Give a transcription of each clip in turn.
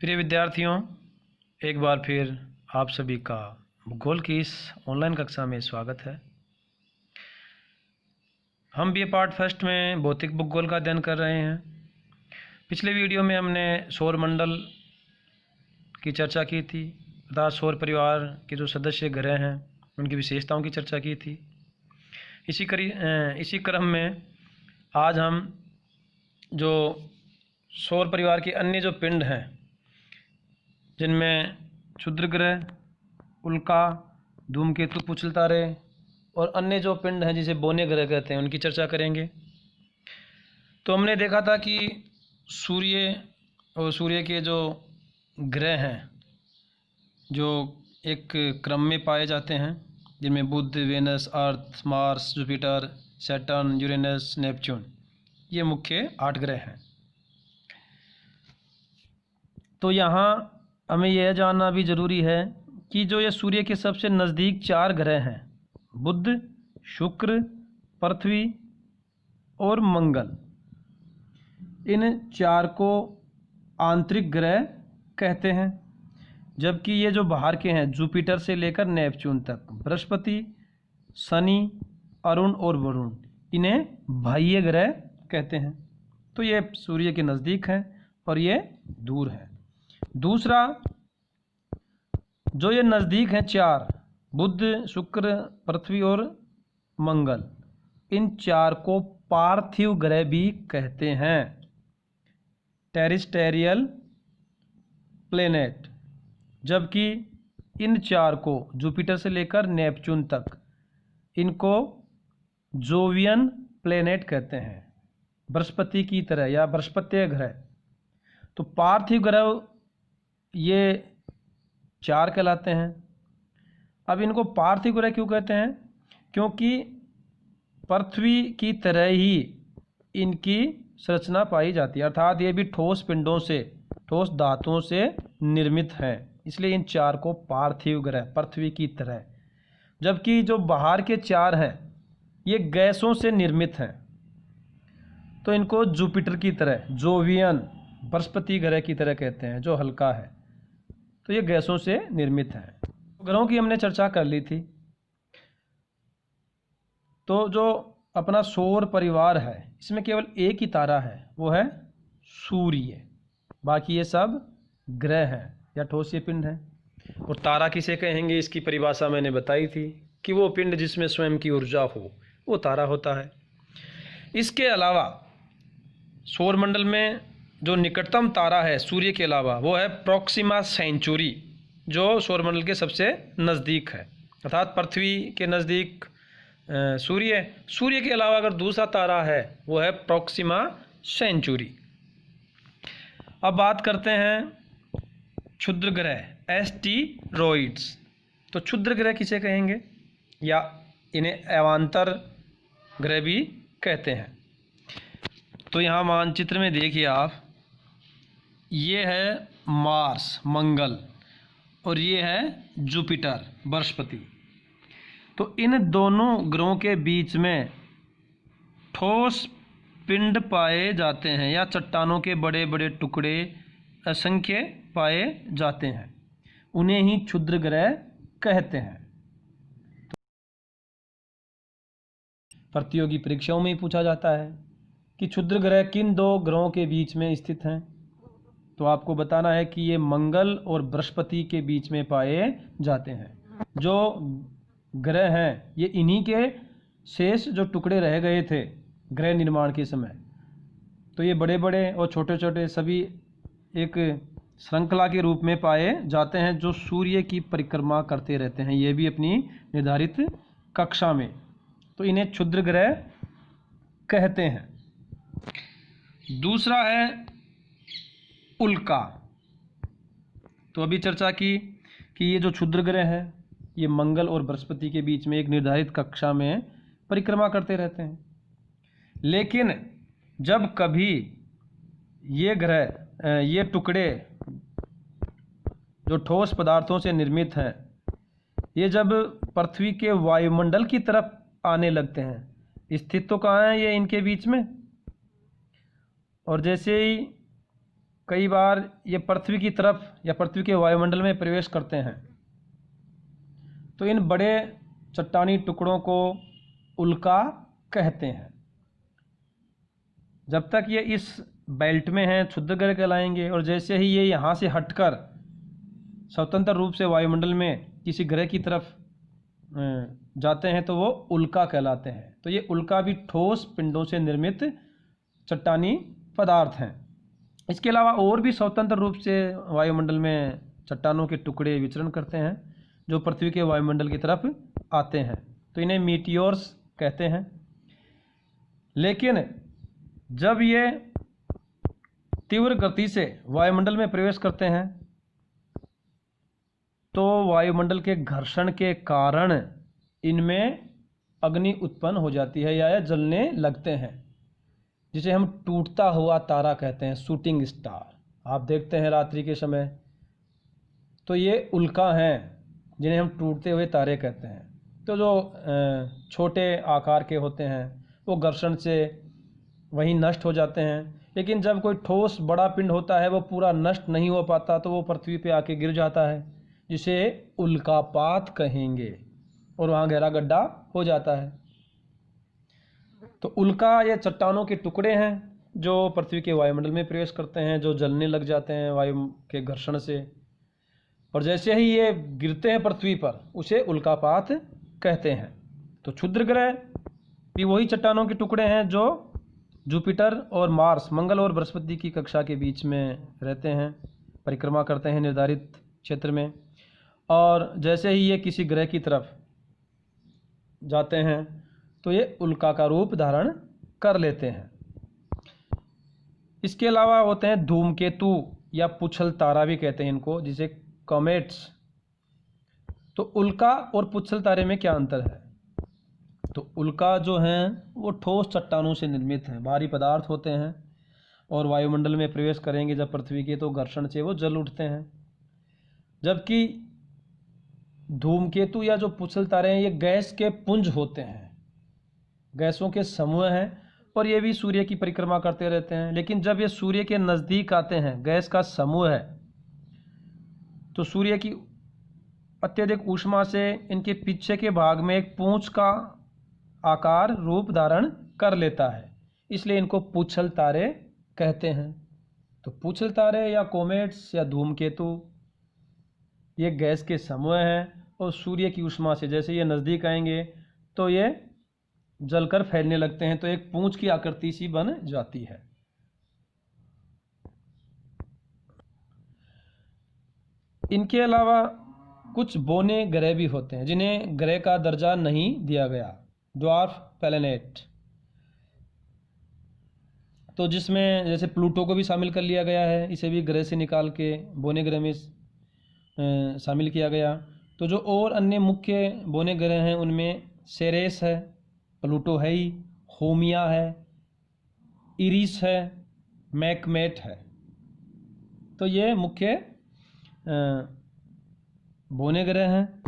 प्रिय विद्यार्थियों, एक बार फिर आप सभी का भूगोल की इस ऑनलाइन कक्षा में स्वागत है। हम बीए पार्ट फर्स्ट में भौतिक भूगोल का अध्ययन कर रहे हैं। पिछले वीडियो में हमने सौर मंडल की चर्चा की थी, अर्थात सौर परिवार के जो सदस्य ग्रह हैं उनकी विशेषताओं की चर्चा की थी। इसी क्रम में आज हम जो सौर परिवार के अन्य जो पिंड हैं, जिनमें क्षुद्र ग्रह, उल्का, धूमकेतु, पुछल तारे और अन्य जो पिंड हैं जिसे बोने ग्रह कहते हैं, उनकी चर्चा करेंगे। तो हमने देखा था कि सूर्य और सूर्य के जो ग्रह हैं जो एक क्रम में पाए जाते हैं, जिनमें Budh, Venus, Earth, Mars, Jupiter, Saturn, Uranus, Neptune, ये मुख्य 8 ग्रह हैं। तो यहाँ हमें यह जानना भी ज़रूरी है कि जो ये सूर्य के सबसे नज़दीक 4 ग्रह हैं, बुध, शुक्र, पृथ्वी और मंगल, इन 4 को आंतरिक ग्रह कहते हैं, जबकि ये जो बाहर के हैं, जुपिटर से लेकर नेपच्यून तक, बृहस्पति, शनि, अरुण और वरुण, इन्हें बाह्य ग्रह कहते हैं। तो ये सूर्य के नज़दीक हैं और ये दूर हैं। दूसरा, जो ये नज़दीक हैं 4, बुध, शुक्र, पृथ्वी और मंगल, इन 4 को पार्थिव ग्रह भी कहते हैं, टेरेस्ट्रियल प्लेनेट। जबकि इन 4 को, जुपिटर से लेकर नेपच्यून तक, इनको जोवियन प्लेनेट कहते हैं, बृहस्पति की तरह या बृहस्पतीय ग्रह। तो पार्थिव ग्रह ये 4 कहलाते हैं। अब इनको पार्थिव ग्रह क्यों कहते हैं? क्योंकि पृथ्वी की तरह ही इनकी संरचना पाई जाती है, अर्थात ये भी ठोस पिंडों से, ठोस धातुओं से निर्मित हैं, इसलिए इन 4 को पार्थिव ग्रह, पृथ्वी की तरह। जबकि जो बाहर के 4 हैं ये गैसों से निर्मित हैं, तो इनको जुपिटर की तरह, जोवियन, बृहस्पति ग्रह की तरह कहते हैं, जो हल्का है। तो ये गैसों से निर्मित हैं। ग्रहों की हमने चर्चा कर ली थी। तो जो अपना सौर परिवार है, इसमें केवल एक ही तारा है, वो है सूर्य। बाकी ये सब ग्रह हैं या ठोस पिंड हैं। और तारा किसे कहेंगे, इसकी परिभाषा मैंने बताई थी कि वो पिंड जिसमें स्वयं की ऊर्जा हो, वो तारा होता है। इसके अलावा सौरमंडल में जो निकटतम तारा है सूर्य के अलावा, वो है प्रोक्सिमा सेंचुरी, जो सौरमंडल के सबसे नज़दीक है। अर्थात पृथ्वी के नज़दीक सूर्य के अलावा अगर दूसरा तारा है, वो है प्रोक्सिमा सेंचुरी। अब बात करते हैं क्षुद्र ग्रह, एस्टीरॉइड्स। तो क्षुद्र ग्रह किसे कहेंगे, या इन्हें अवांतर ग्रह भी कहते हैं। तो यहाँ मानचित्र में देखिए आप, ये है मार्स, मंगल, और ये है जुपिटर, बृहस्पति। तो इन दोनों ग्रहों के बीच में ठोस पिंड पाए जाते हैं, या चट्टानों के बड़े बड़े टुकड़े असंख्य पाए जाते हैं, उन्हें ही क्षुद्र ग्रह कहते हैं। प्रतियोगी परीक्षाओं में ही पूछा जाता है कि क्षुद्र ग्रह किन 2 ग्रहों के बीच में स्थित हैं। तो आपको बताना है कि ये मंगल और बृहस्पति के बीच में पाए जाते हैं। जो ग्रह हैं ये इन्हीं के शेष जो टुकड़े रह गए थे ग्रह निर्माण के समय, तो ये बड़े बड़े और छोटे छोटे सभी एक श्रृंखला के रूप में पाए जाते हैं, जो सूर्य की परिक्रमा करते रहते हैं, ये भी अपनी निर्धारित कक्षा में। तो इन्हें क्षुद्र ग्रह कहते हैं। दूसरा है उल्का। तो अभी चर्चा की कि ये जो क्षुद्र ग्रह है ये मंगल और बृहस्पति के बीच में एक निर्धारित कक्षा में परिक्रमा करते रहते हैं। लेकिन जब कभी ये ग्रह, ये टुकड़े जो ठोस पदार्थों से निर्मित हैं, ये जब पृथ्वी के वायुमंडल की तरफ आने लगते हैं, स्थित तो कहाँ है ये इनके बीच में, और जैसे ही कई बार ये पृथ्वी की तरफ या पृथ्वी के वायुमंडल में प्रवेश करते हैं, तो इन बड़े चट्टानी टुकड़ों को उल्का कहते हैं। जब तक ये इस बेल्ट में हैं क्षुद्रग्रह कहलाएंगे, और जैसे ही ये यहाँ से हटकर स्वतंत्र रूप से वायुमंडल में किसी ग्रह की तरफ जाते हैं तो वो उल्का कहलाते हैं। तो ये उल्का भी ठोस पिंडों से निर्मित चट्टानी पदार्थ हैं। इसके अलावा और भी स्वतंत्र रूप से वायुमंडल में चट्टानों के टुकड़े विचरण करते हैं जो पृथ्वी के वायुमंडल की तरफ आते हैं, तो इन्हें मीटियोर्स कहते हैं। लेकिन जब ये तीव्र गति से वायुमंडल में प्रवेश करते हैं तो वायुमंडल के घर्षण के कारण इनमें अग्नि उत्पन्न हो जाती है या जलने लगते हैं, जिसे हम टूटता हुआ तारा कहते हैं, शूटिंग स्टार। आप देखते हैं रात्रि के समय तो ये उल्का हैं जिन्हें हम टूटते हुए तारे कहते हैं। तो जो छोटे आकार के होते हैं वो घर्षण से वहीं नष्ट हो जाते हैं, लेकिन जब कोई ठोस बड़ा पिंड होता है वो पूरा नष्ट नहीं हो पाता तो वो पृथ्वी पे आके गिर जाता है, जिसे उल्कापात कहेंगे, और वहाँ गहरा गड्ढा हो जाता है। तो उल्का ये चट्टानों के टुकड़े हैं जो पृथ्वी के वायुमंडल में प्रवेश करते हैं, जो जलने लग जाते हैं वायु के घर्षण से, और जैसे ही ये गिरते हैं पृथ्वी पर उसे उल्कापात कहते हैं। तो क्षुद्र ग्रह भी वही चट्टानों के टुकड़े हैं जो जुपिटर और मार्स, मंगल और बृहस्पति की कक्षा के बीच में रहते हैं, परिक्रमा करते हैं निर्धारित क्षेत्र में, और जैसे ही ये किसी ग्रह की तरफ जाते हैं तो ये उल्का का रूप धारण कर लेते हैं। इसके अलावा होते हैं धूमकेतु या पुच्छल तारा भी कहते हैं इनको, जिसे कॉमेट्स। तो उल्का और पुच्छल तारे में क्या अंतर है? तो उल्का जो हैं वो ठोस चट्टानों से निर्मित हैं, भारी पदार्थ होते हैं, और वायुमंडल में प्रवेश करेंगे जब पृथ्वी के तो घर्षण से वो जल उठते हैं। जबकि धूमकेतु या जो पुच्छल तारे हैं ये गैस के पुंज होते हैं, गैसों के समूह हैं, और ये भी सूर्य की परिक्रमा करते रहते हैं। लेकिन जब ये सूर्य के नज़दीक आते हैं, गैस का समूह है, तो सूर्य की अत्यधिक ऊष्मा से इनके पीछे के भाग में एक पूंछ का आकार रूप धारण कर लेता है, इसलिए इनको पुच्छल तारे कहते हैं। तो पुच्छल तारे या कोमेट्स या धूमकेतु ये गैस के समूह हैं, और सूर्य की ऊष्मा से जैसे ये नज़दीक आएंगे तो ये जलकर फैलने लगते हैं, तो एक पूंछ की आकृति सी बन जाती है। इनके अलावा कुछ बोने ग्रह भी होते हैं जिन्हें ग्रह का दर्जा नहीं दिया गया, ड्वार्फ प्लैनेट। तो जिसमें जैसे प्लूटो को भी शामिल कर लिया गया है, इसे भी ग्रह से निकाल के बोने ग्रह में शामिल किया गया। तो जो और अन्य मुख्य बोने ग्रह हैं उनमें सेरेस है, प्लूटो है ही, होमिया है, इरिस है, मैकमेट है। तो ये मुख्य बोने ग्रह हैं।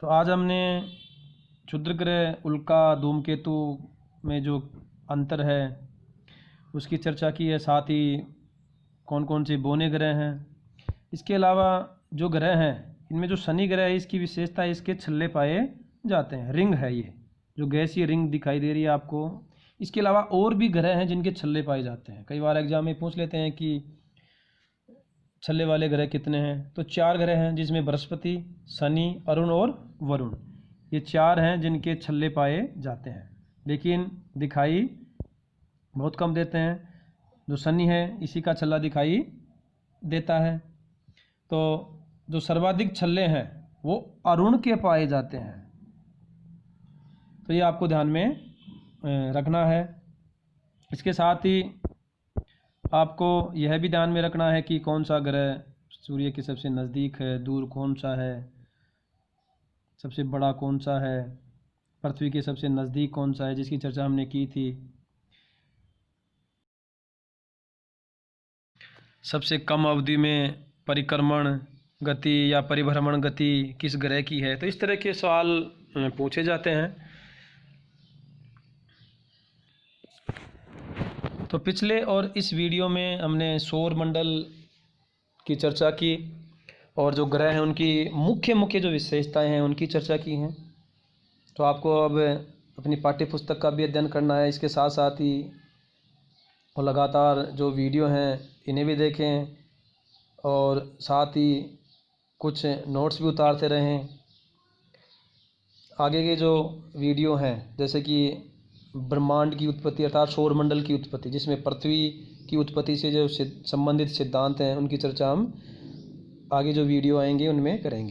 तो आज हमने क्षुद्र ग्रह, उल्का, धूमकेतु में जो अंतर है उसकी चर्चा की है, साथ ही कौन कौन से बोने ग्रह हैं। इसके अलावा जो ग्रह हैं इनमें जो शनि ग्रह है इसकी विशेषता है इसके छल्ले पाए जाते हैं, रिंग है ये जो गैसीय रिंग दिखाई दे रही है आपको। इसके अलावा और भी ग्रह हैं जिनके छल्ले पाए जाते हैं। कई बार एग्जाम में पूछ लेते हैं कि छल्ले वाले ग्रह कितने हैं, तो 4 ग्रह हैं जिसमें बृहस्पति, शनि, अरुण और वरुण, ये 4 हैं जिनके छल्ले पाए जाते हैं, लेकिन दिखाई बहुत कम देते हैं। जो शनि है इसी का छल्ला दिखाई देता है। तो जो सर्वाधिक छल्ले हैं वो अरुण के पाए जाते हैं, तो ये आपको ध्यान में रखना है। इसके साथ ही आपको यह भी ध्यान में रखना है कि कौन सा ग्रह सूर्य के सबसे नज़दीक है, दूर कौन सा है, सबसे बड़ा कौन सा है, पृथ्वी के सबसे नज़दीक कौन सा है, जिसकी चर्चा हमने की थी। सबसे कम अवधि में परिक्रमण गति या परिभ्रमण गति किस ग्रह की है। तो इस तरह के सवाल पूछे जाते हैं। तो पिछले और इस वीडियो में हमने सौर मंडल की चर्चा की और जो ग्रह हैं उनकी मुख्य मुख्य जो विशेषताएं हैं उनकी चर्चा की हैं। तो आपको अब अपनी पाठ्य पुस्तक का भी अध्ययन करना है, इसके साथ साथ ही और लगातार जो वीडियो हैं इन्हें भी देखें और साथ ही कुछ नोट्स भी उतारते रहें। आगे के जो वीडियो हैं जैसे कि ब्रह्मांड की उत्पत्ति अर्थात सौरमंडल की उत्पत्ति, जिसमें पृथ्वी की उत्पत्ति से जो संबंधित सिद्धांत हैं उनकी चर्चा हम आगे जो वीडियो आएंगे उनमें करेंगे।